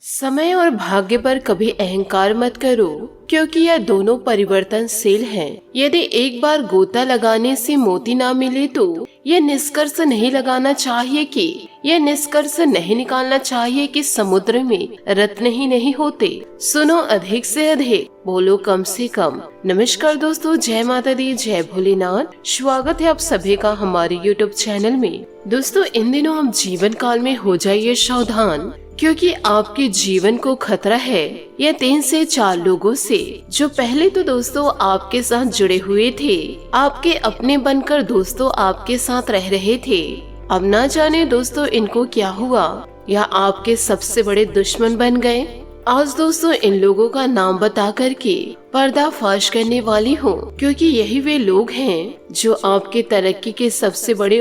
समय और भाग्य पर कभी अहंकार मत करो, क्योंकि यह दोनों परिवर्तनशील हैं। यदि एक बार गोता लगाने से मोती ना मिले तो यह निष्कर्ष नहीं लगाना चाहिए कि समुद्र में रत्न ही नहीं होते। सुनो अधिक से अधिक, बोलो कम से कम। नमस्कार दोस्तों, जय माता दी, जय भोलेनाथ। स्वागत है आप सभी का हमारे YouTube चैनल में। दोस्तों, इन दिनों हम जीवन काल में हो जाइए सावधान, क्योंकि आपके जीवन को खतरा है यह 3 से 4 लोगों से, जो पहले तो दोस्तों आपके साथ जुड़े हुए थे, आपके अपने बनकर दोस्तों आपके साथ रह रहे थे। अब ना जाने दोस्तों इनको क्या हुआ, या आपके सबसे बड़े दुश्मन बन गए। आज दोस्तों इन लोगों का नाम बता करके पर्दाफाश करने वाली हूँ, क्योंकि यही वे लोग हैं जो आपके तरक्की के सबसे बड़े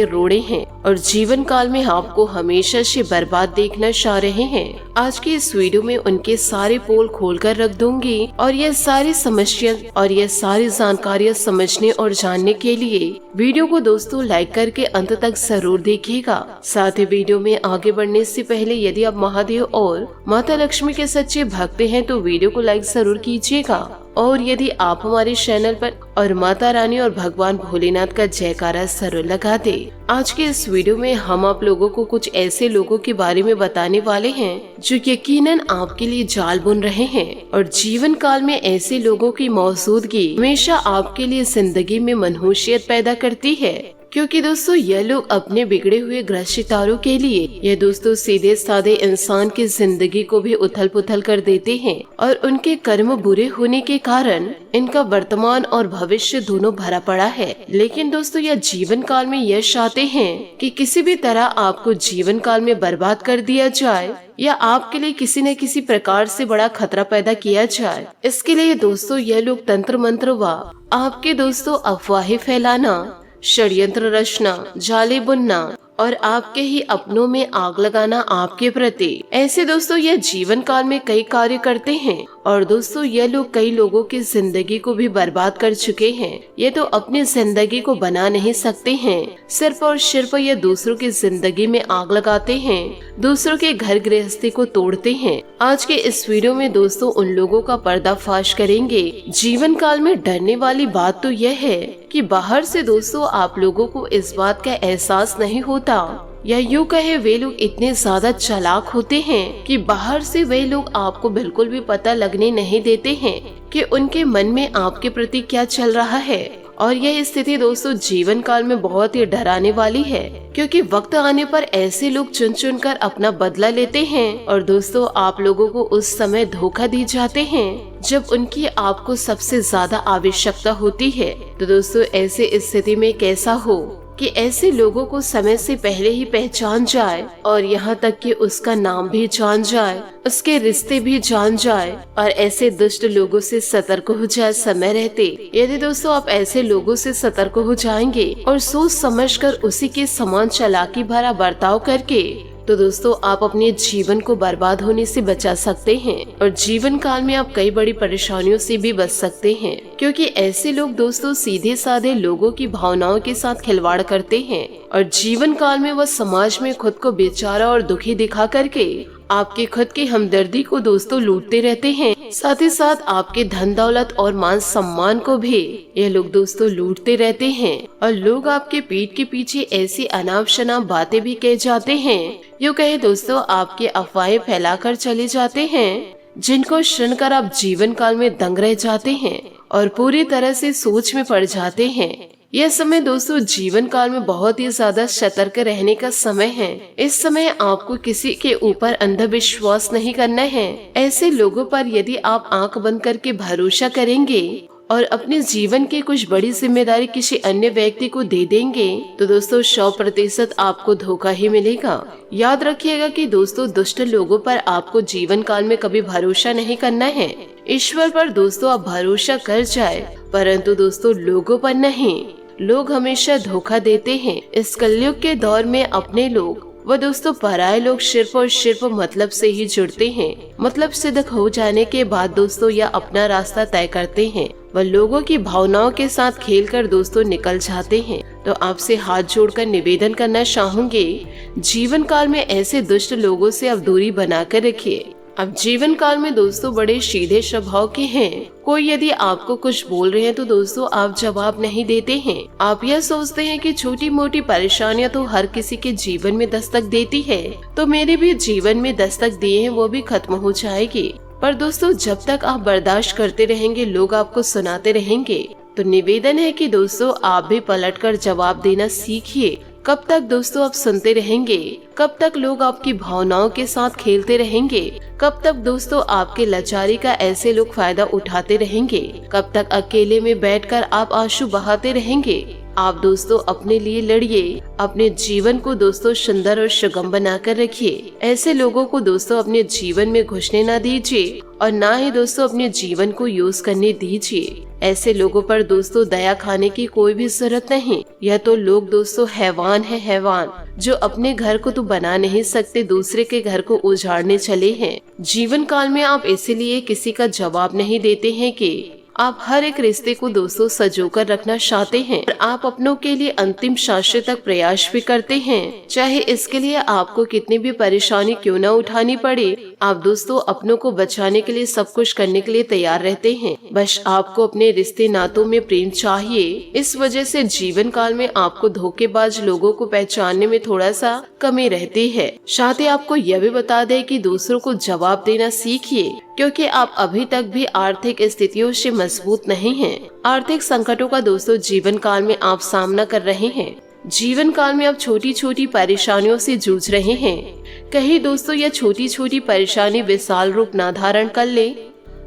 रोड़े हैं, और जीवन काल में आपको हमेशा से बर्बाद देखना चाह रहे हैं। आज की इस वीडियो में उनके सारे पोल खोल कर रख दूंगी, और यह सारी समस्या और यह सारी जानकारियाँ समझने और जानने के लिए वीडियो को दोस्तों लाइक करके अंत तक जरूर देखिएगा। साथ ही वीडियो में आगे बढ़ने से पहले यदि आप महादेव और माता लक्ष्मी के सच्चे भक्त हैं तो वीडियो को लाइक जरूर कीजिएगा, और यदि आप हमारे चैनल पर और माता रानी और भगवान भोलेनाथ का जयकारा जरूर लगा दे। आज के इस वीडियो में हम आप लोगों को कुछ ऐसे लोगों के बारे में बताने वाले हैं जो यकीनन आपके लिए जाल बुन रहे हैं, और जीवन काल में ऐसे लोगों की मौजूदगी हमेशा आपके लिए जिंदगी में मनहूसियत पैदा करती है। क्योंकि दोस्तों यह लोग अपने बिगड़े हुए ग्रह सितारों के लिए यह दोस्तों सीधे साधे इंसान की जिंदगी को भी उथल पुथल कर देते हैं, और उनके कर्म बुरे होने के कारण इनका वर्तमान और भविष्य दोनों भरा पड़ा है। लेकिन दोस्तों यह जीवन काल में यश चाहते हैं कि किसी भी तरह आपको जीवन काल में बर्बाद कर दिया जाए, या आपके लिए किसी न किसी प्रकार से बड़ा खतरा पैदा किया जाए। इसके लिए दोस्तों यह लोग तंत्र मंत्र व आपके दोस्तों अफवाहें फैलाना, षड्यंत्र रचना, जाले बुनना और आपके ही अपनों में आग लगाना आपके प्रति, ऐसे दोस्तों यह जीवन काल में कई कार्य करते हैं। और दोस्तों यह लोग कई लोगों की जिंदगी को भी बर्बाद कर चुके हैं। ये तो अपनी जिंदगी को बना नहीं सकते हैं, सिर्फ और सिर्फ ये दूसरों की जिंदगी में आग लगाते हैं, दूसरों के घर गृहस्थी को तोड़ते हैं। आज के इस वीडियो में दोस्तों उन लोगों का पर्दाफाश करेंगे। जीवन काल में डरने वाली बात तो यह है कि बाहर से दोस्तों आप लोगों को इस बात का एहसास नहीं होता, या यूँ कहे वे लोग इतने ज्यादा चालाक होते हैं कि बाहर से वे लोग आपको बिल्कुल भी पता लगने नहीं देते हैं कि उनके मन में आपके प्रति क्या चल रहा है। और यह स्थिति दोस्तों जीवन काल में बहुत ही डराने वाली है, क्योंकि वक्त आने पर ऐसे लोग चुन चुन कर अपना बदला लेते हैं, और दोस्तों आप लोगों को उस समय धोखा दी जाते हैं जब उनकी आपको सबसे ज्यादा आवश्यकता होती है। तो दोस्तों ऐसे स्थिति में कैसा हो कि ऐसे लोगों को समय से पहले ही पहचान जाए, और यहाँ तक कि उसका नाम भी जान जाए, उसके रिश्ते भी जान जाए, और ऐसे दुष्ट लोगों से सतर्क हो जाए समय रहते। यदि दोस्तों आप ऐसे लोगों से सतर्क हो जाएंगे और सोच समझकर उसी के समान चालाकी भरा बर्ताव करके, तो दोस्तों आप अपने जीवन को बर्बाद होने से बचा सकते हैं, और जीवन काल में आप कई बड़ी परेशानियों से भी बच सकते हैं। क्योंकि ऐसे लोग दोस्तों सीधे साधे लोगों की भावनाओं के साथ खिलवाड़ करते हैं, और जीवन काल में वह समाज में खुद को बेचारा और दुखी दिखा करके आपके खुद की हमदर्दी को दोस्तों लूटते रहते हैं। साथ ही साथ आपके धन दौलत और मान सम्मान को भी ये लोग दोस्तों लूटते रहते हैं, और लोग आपके पीठ के पीछे ऐसी अनाप शनाप बातें भी कह जाते हैं, यूँ कहे दोस्तों आपके अफवाहें फैलाकर चले जाते हैं, जिनको सुनकर आप जीवन काल में दंग रह जाते हैं और पूरी तरह से सोच में पड़ जाते हैं। यह समय दोस्तों जीवन काल में बहुत ही ज्यादा सतर्क रहने का समय है। इस समय आपको किसी के ऊपर अंधविश्वास नहीं करना है। ऐसे लोगों पर यदि आप आंख बंद करके भरोसा करेंगे और अपने जीवन की कुछ बड़ी जिम्मेदारी किसी अन्य व्यक्ति को दे देंगे, तो दोस्तों 100% आपको धोखा ही मिलेगा। याद रखिएगा कि दोस्तों दुष्ट लोगों पर आपको जीवन काल में कभी भरोसा नहीं करना है। ईश्वर पर दोस्तों आप भरोसा कर जाए, परंतु दोस्तों लोगों पर नहीं। लोग हमेशा धोखा देते हैं। इस कलयुग के दौर में अपने लोग वह दोस्तों पराये लोग सिर्फ और सिर्फ मतलब से ही जुड़ते हैं। मतलब सिद्ध हो जाने के बाद दोस्तों यह अपना रास्ता तय करते हैं, वह लोगों की भावनाओं के साथ खेलकर दोस्तों निकल जाते हैं। तो आपसे हाथ जोड़कर निवेदन करना चाहूंगी, जीवन काल में ऐसे दुष्ट लोगों से आप दूरी बनाकर रखिए। अब जीवन काल में दोस्तों बड़े सीधे स्वभाव के हैं। कोई यदि आपको कुछ बोल रहे हैं तो दोस्तों आप जवाब नहीं देते हैं। आप यह सोचते हैं कि छोटी मोटी परेशानियां तो हर किसी के जीवन में दस्तक देती है, तो मेरे भी जीवन में दस्तक दिए हैं वो भी खत्म हो जाएगी। पर दोस्तों जब तक आप बर्दाश्त करते रहेंगे, लोग आपको सुनाते रहेंगे, तो निवेदन है कि दोस्तों आप भी पलटकर जवाब देना सीखिए। कब तक दोस्तों आप सुनते रहेंगे? कब तक लोग आपकी भावनाओं के साथ खेलते रहेंगे? कब तक दोस्तों आपके लाचारी का ऐसे लोग फायदा उठाते रहेंगे? कब तक अकेले में बैठकर आप आंसू बहाते रहेंगे? आप दोस्तों अपने लिए लड़िए, अपने जीवन को दोस्तों सुंदर और सुगम बनाकर रखिए। ऐसे लोगों को दोस्तों अपने जीवन में घुसने ना दीजिए और ना ही दोस्तों अपने जीवन को यूज करने दीजिए। ऐसे लोगों पर दोस्तों दया खाने की कोई भी जरूरत नहीं। यह तो लोग दोस्तों हैवान है, हैवान जो अपने घर को तो बना नहीं सकते, दूसरे के घर को उजाड़ने चले हैं। जीवन काल में आप इसीलिए किसी का जवाब नहीं देते हैं कि आप हर एक रिश्ते को दोस्तों सजोकर रखना चाहते हैं और आप अपनों के लिए अंतिम सांस तक प्रयास भी करते हैं, चाहे इसके लिए आपको कितनी भी परेशानी क्यों न उठानी पड़े। आप दोस्तों अपनों को बचाने के लिए सब कुछ करने के लिए तैयार रहते हैं। बस आपको अपने रिश्ते नातों में प्रेम चाहिए। इस वजह से जीवन काल में आपको धोखेबाज लोगों को पहचानने में थोड़ा सा कमी रहती है। साथ ही आपको यह भी बता दें कि दूसरों को जवाब देना सीखिए, क्योंकि आप अभी तक भी आर्थिक स्थितियों से मजबूत नहीं हैं। आर्थिक संकटों का दोस्तों जीवन काल में आप सामना कर रहे हैं। जीवन काल में आप छोटी छोटी परेशानियों से जूझ रहे हैं। कहीं दोस्तों यह छोटी छोटी परेशानी विशाल रूप न धारण कर ले,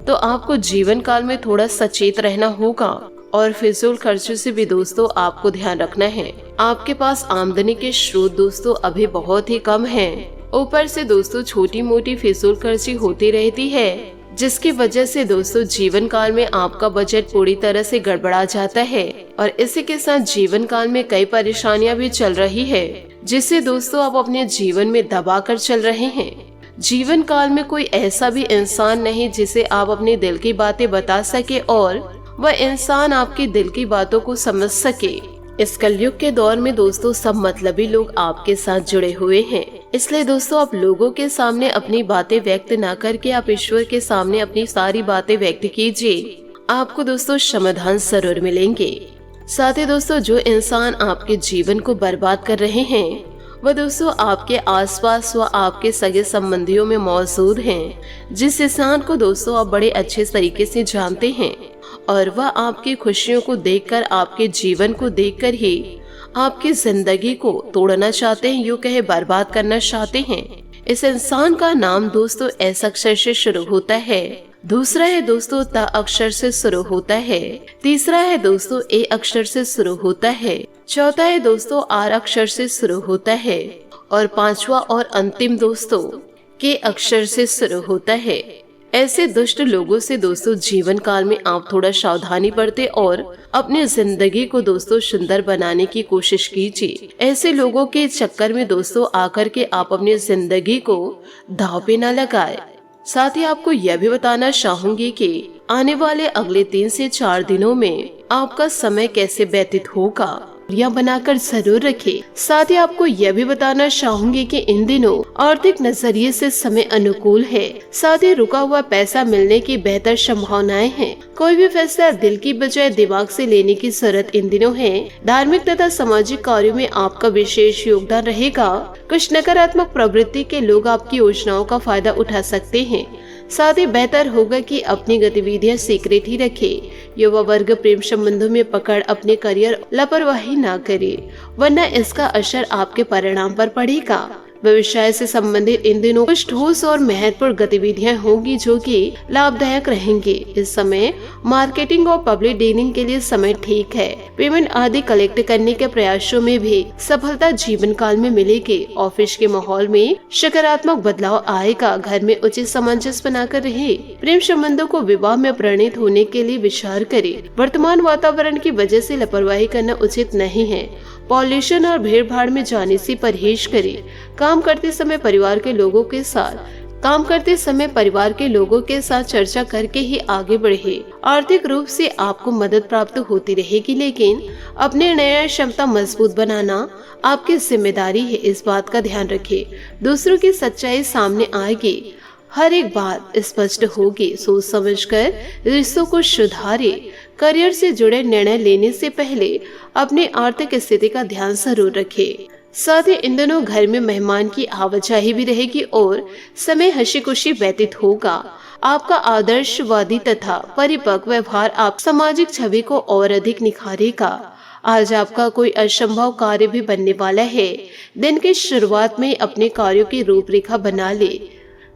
तो आपको जीवन काल में थोड़ा सचेत रहना होगा और फिजूल खर्चों से भी दोस्तों आपको ध्यान रखना है। आपके पास आमदनी के स्रोत दोस्तों अभी बहुत ही कम हैं। ऊपर से दोस्तों छोटी मोटी फिजूल खर्ची होती रहती है, जिसकी वजह से दोस्तों जीवन काल में आपका बजट पूरी तरह से गड़बड़ा जाता है और इसी के साथ जीवन काल में कई परेशानियां भी चल रही है, जिससे दोस्तों आप अपने जीवन में दबा कर चल रहे हैं। जीवन काल में कोई ऐसा भी इंसान नहीं जिसे आप अपने दिल की बातें बता सके और वह इंसान आपके दिल की बातों को समझ सके। इस कलयुग के दौर में दोस्तों सब मतलबी लोग आपके साथ जुड़े हुए हैं, इसलिए दोस्तों आप लोगों के सामने अपनी बातें व्यक्त न करके आप ईश्वर के सामने अपनी सारी बातें व्यक्त कीजिए। आपको दोस्तों समाधान जरूर मिलेंगे। साथ ही दोस्तों जो इंसान आपके जीवन को बर्बाद कर रहे हैं, वह दोस्तों आपके आसपास व आपके सगे संबंधियों में मौजूद हैं, जिस इंसान को दोस्तों आप बड़े अच्छे तरीके से जानते हैं और वह आपकी खुशियों को देखकर, आपके जीवन को देखकर ही आपकी जिंदगी को तोड़ना चाहते हैं, यूँ कहे बर्बाद करना चाहते हैं। इस इंसान का नाम दोस्तों एस अक्षर से शुरू होता है, दूसरा है दोस्तों त अक्षर से शुरू होता है, तीसरा है दोस्तों ए अक्षर से शुरू होता है, चौथा है दोस्तों आर अक्षर से शुरू होता है और पांचवा और अंतिम दोस्तों के अक्षर से शुरू होता है। ऐसे दुष्ट लोगों से दोस्तों जीवन काल में आप थोड़ा सावधानी बरते और अपनी जिंदगी को दोस्तों सुंदर बनाने की कोशिश कीजिए। ऐसे लोगों के चक्कर में दोस्तों आकर के आप अपनी जिंदगी को दांव पे न लगाए। साथ ही आपको यह भी बताना चाहूंगी कि आने वाले अगले 3 से 4 दिनों में आपका समय कैसे व्यतीत होगा, यह बनाकर जरूर रखें। साथ ही आपको यह भी बताना चाहूंगी कि इन दिनों आर्थिक नजरिए से समय अनुकूल है। साथ ही रुका हुआ पैसा मिलने की बेहतर संभावनाएं हैं। कोई भी फैसला दिल की बजाय दिमाग से लेने की जरूरत इन दिनों है। धार्मिक तथा सामाजिक कार्यों में आपका विशेष योगदान रहेगा। कुछ नकारात्मक प्रवृत्ति के लोग आपकी योजनाओं का फायदा उठा सकते हैं। साथ ही बेहतर होगा कि अपनी गतिविधियां सीक्रेट ही रखे। युवा वर्ग प्रेम संबंधों में पकड़ अपने करियर लापरवाही ना करे, वरना इसका असर आपके परिणाम पर पड़ेगा। व्यवसाय से संबंधित इन दिनों कुछ ठोस और महत्वपूर्ण गतिविधियां होंगी जो कि लाभदायक रहेंगी। इस समय मार्केटिंग और पब्लिक डीलिंग के लिए समय ठीक है। पेमेंट आदि कलेक्ट करने के प्रयासों में भी सफलता जीवन काल में मिलेगी। ऑफिस के माहौल में सकारात्मक बदलाव आएगा। घर में उचित सामंजस्य बनाकर रहे। प्रेम संबंधों को विवाह में परिणत होने के लिए विचार करे। वर्तमान वातावरण की वजह से लापरवाही करना उचित नहीं है। पॉल्यूशन और भीड़ भाड़ में जाने से परहेज करें। काम करते समय परिवार के लोगों के साथ काम करते समय परिवार के लोगों के साथ चर्चा करके ही आगे बढ़े। आर्थिक रूप से आपको मदद प्राप्त होती रहेगी, लेकिन अपने निर्णय क्षमता मजबूत बनाना आपकी जिम्मेदारी है, इस बात का ध्यान रखें। दूसरों की सच्चाई सामने आएगी, हर एक बात स्पष्ट होगी। सोच समझकर रिश्तों को सुधारे। करियर से जुड़े निर्णय लेने से पहले अपनी आर्थिक स्थिति का ध्यान जरूर रखें। साथ ही इन दिनों घर में मेहमान की आवाजाही भी रहेगी और समय हंसी खुशी व्यतीत होगा। आपका आदर्शवादी तथा परिपक्व व्यवहार आप सामाजिक छवि को और अधिक निखारेगा। आज आपका कोई असंभव कार्य भी बनने वाला है। दिन की शुरुआत में अपने कार्यों की रूपरेखा बना ले।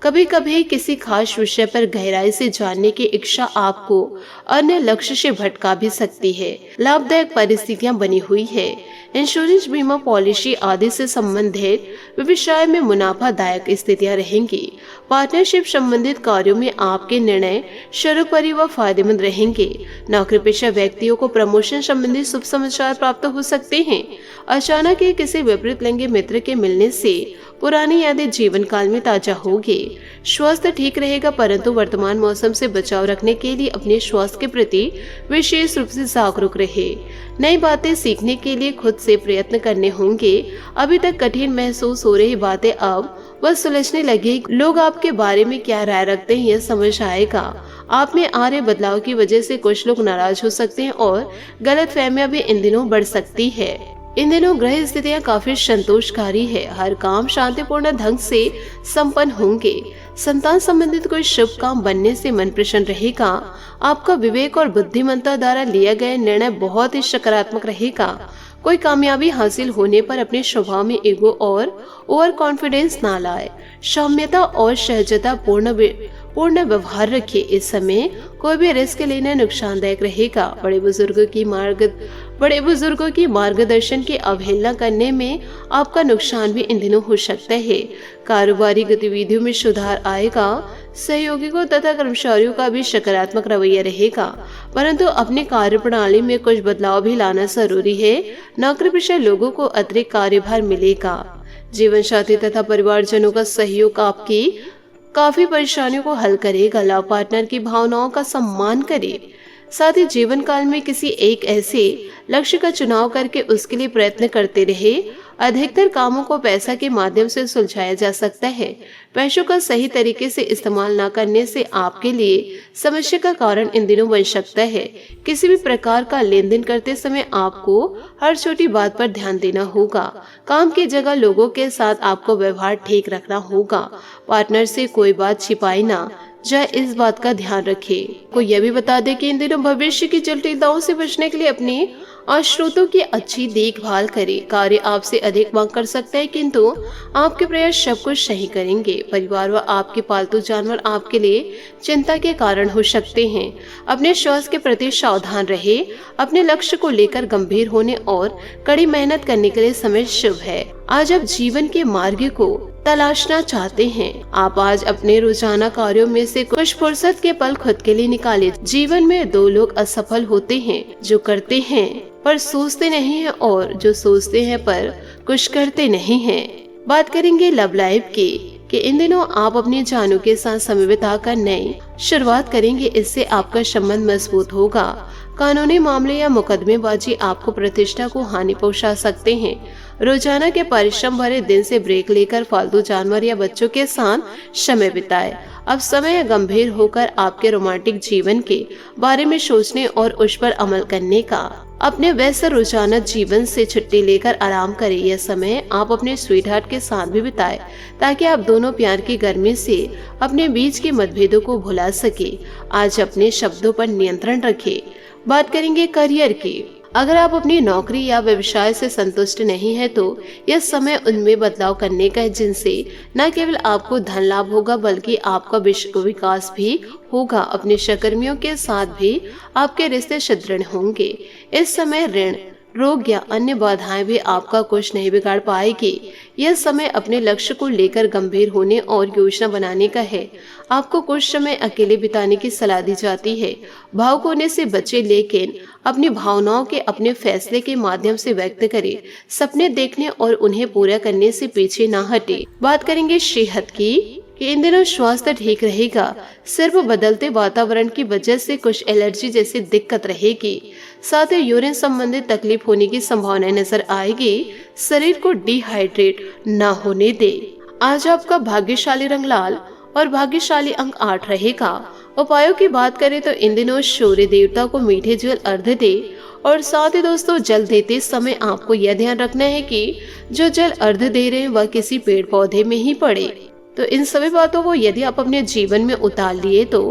कभी कभी किसी खास विषय पर गहराई से जानने की इच्छा आपको अन्य लक्ष्य से भटका भी सकती है। लाभदायक परिस्थितियां बनी हुई है। इंश्योरेंस, बीमा पॉलिसी आदि से संबंधित व्यवसाय में मुनाफादायक स्थितियां रहेंगी। पार्टनरशिप संबंधित कार्यों में आपके निर्णय सर्वोपरि व फायदेमंद रहेंगे। नौकरी पेशा व्यक्तियों को प्रमोशन संबंधी शुभ समाचार प्राप्त हो सकते हैं। अचानक ही किसी विपरीत लिंगी मित्र के मिलने से पुरानी यादें जीवन काल में ताजा होगी। स्वास्थ्य ठीक रहेगा, परंतु वर्तमान मौसम से बचाव रखने के लिए अपने स्वास्थ्य के प्रति विशेष रूप से जागरूक रहे। नई बातें सीखने के लिए खुद से प्रयत्न करने होंगे। अभी तक कठिन महसूस हो रही बातें अब बस सुलझने लगी। लोग आपके बारे में क्या राय रखते हैं यह समझ आएगा। आप में आ रहे बदलाव की वजह से कुछ लोग नाराज हो सकते हैं और गलतफहमियां भी इन दिनों बढ़ सकती है। इन दिनों ग्रह स्थितियां काफी संतोषकारी है। हर काम शांतिपूर्ण ढंग से संपन्न होंगे। संतान संबंधित कोई शुभ काम बनने से मन प्रसन्न रहेगा। आपका विवेक और बुद्धिमत्ता द्वारा लिया गया निर्णय बहुत ही सकारात्मक रहेगा। कोई कामयाबी हासिल होने पर अपने स्वभाव में ईगो और ओवर कॉन्फिडेंस ना लाए। सौम्यता और सहजता पूर्ण व्यवहार रखिए। इस समय कोई भी रिस्क लेना नुकसानदायक रहेगा। बड़े बुजुर्गों की मार्गदर्शन की अवहेलना करने में आपका नुकसान भी इन दिनों हो सकता है। कारोबारी गतिविधियों में सुधार आएगा। सहयोगियों तथा कर्मचारियों का भी सकारात्मक रवैया रहेगा, परंतु अपनी कार्य प्रणाली में कुछ बदलाव भी लाना जरूरी है। नौकरी पेशा लोगों को अतिरिक्त कार्यभार मिलेगा। जीवन साथी तथा परिवारजनों का सहयोग आपकी काफी परेशानियों को हल करेगा। लव पार्टनर की भावनाओं का सम्मान करें। साथ ही जीवन काल में किसी एक ऐसे लक्ष्य का चुनाव करके उसके लिए प्रयत्न करते रहे। अधिकतर कामों को पैसा के माध्यम से सुलझाया जा सकता है। पैसों का सही तरीके से इस्तेमाल न करने से आपके लिए समस्या का कारण इन दिनों बन सकता है। किसी भी प्रकार का लेन देन करते समय आपको हर छोटी बात पर ध्यान देना होगा। काम की जगह लोगों के साथ आपको व्यवहार ठीक रखना होगा। पार्टनर से कोई बात छिपाई ना जाए, इस बात का ध्यान रखें। को यह भी बता दें कि इन दिनों भविष्य की जटिलताओं से बचने के लिए अपनी स्रोतों की अच्छी देखभाल करें। कार्य आपसे अधिक मांग कर सकता है, किंतु आपके प्रयास सब कुछ सही करेंगे। परिवार व आपके पालतू जानवर आपके लिए चिंता के कारण हो सकते हैं। अपने स्वास्थ्य के प्रति सावधान रहे। अपने लक्ष्य को लेकर गंभीर होने और कड़ी मेहनत करने के लिए समय शुभ है। आज आप जीवन के मार्ग को तलाशना चाहते हैं। आप आज अपने रोजाना कार्यों में से कुछ फुर्सत के पल खुद के लिए निकालें। जीवन में दो लोग असफल होते हैं, जो करते हैं पर सोचते नहीं हैं और जो सोचते हैं पर कुछ करते नहीं हैं। बात करेंगे लव लाइफ की कि इन दिनों आप अपने जानू के साथ समय बिताकर नई शुरुआत करेंगे। इससे आपका संबंध मजबूत होगा। कानूनी मामले या मुकदमेबाजी आपको प्रतिष्ठा को हानि पहुंचा सकते हैं। रोजाना के परिश्रम भरे दिन से ब्रेक लेकर फालतू जानवर या बच्चों के साथ समय बिताएं। अब समय है गंभीर होकर आपके रोमांटिक जीवन के बारे में सोचने और उस पर अमल करने का। अपने व्यस्त रोजाना जीवन से छुट्टी लेकर आराम करें। यह समय आप अपने स्वीटहार्ट के साथ भी बिताएं, ताकि आप दोनों प्यार की गर्मी से अपने बीच के मतभेदों को भुला सके। आज अपने शब्दों पर नियंत्रण रखें। बात करेंगे करियर की। अगर आप अपनी नौकरी या व्यवसाय से संतुष्ट नहीं है तो यह समय उनमें बदलाव करने का है, जिनसे न केवल आपको धन लाभ होगा बल्कि आपका विकास भी होगा। अपने सहकर्मियों के साथ भी आपके रिश्ते सुदृढ़ होंगे। इस समय ऋण, रोग या अन्य बाधाएं भी आपका कुछ नहीं बिगाड़ पाएगी। यह समय अपने लक्ष्य को लेकर गंभीर होने और योजना बनाने का है। आपको कुछ समय अकेले बिताने की सलाह दी जाती है। भावुक होने से बचे, लेकिन अपनी भावनाओं के अपने फैसले के माध्यम से व्यक्त करें। सपने देखने और उन्हें पूरा करने से पीछे ना हटे। बात करेंगे सेहत की कि इन दिनों स्वास्थ्य ठीक रहेगा, सिर्फ बदलते वातावरण की वजह से कुछ एलर्जी जैसी दिक्कत रहेगी। साथ ही यूरिन संबंधित तकलीफ होने की संभावना नजर आएगी। शरीर को डिहाइड्रेट न होने दे। आज आपका भाग्यशाली रंग लाल और भाग्यशाली अंक 8 रहेगा। उपायों की बात करें तो इन दिनों सूर्य देवता को मीठे जल अर्घ्य दे और साथ ही दोस्तों जल देते समय आपको यह ध्यान रखना है कि जो जल अर्घ्य दे रहे हैं वह किसी पेड़ पौधे में ही पड़े। तो इन सभी बातों को यदि आप अपने जीवन में उतार लिए तो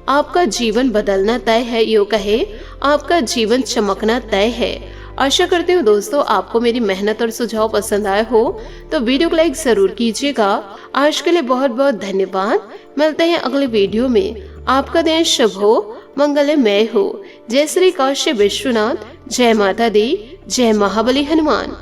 आपका जीवन बदलना तय है, यूं कहे आपका जीवन चमकना तय है। आशा करती हूँ दोस्तों आपको मेरी मेहनत और सुझाव पसंद आए हो, तो वीडियो को लाइक जरूर कीजिएगा। आज के लिए बहुत बहुत धन्यवाद। मिलते हैं अगले वीडियो में। आपका दिन शुभ हो, मंगलमय हो। जय श्री काशी विश्वनाथ, जय माता दी, जय महाबली हनुमान।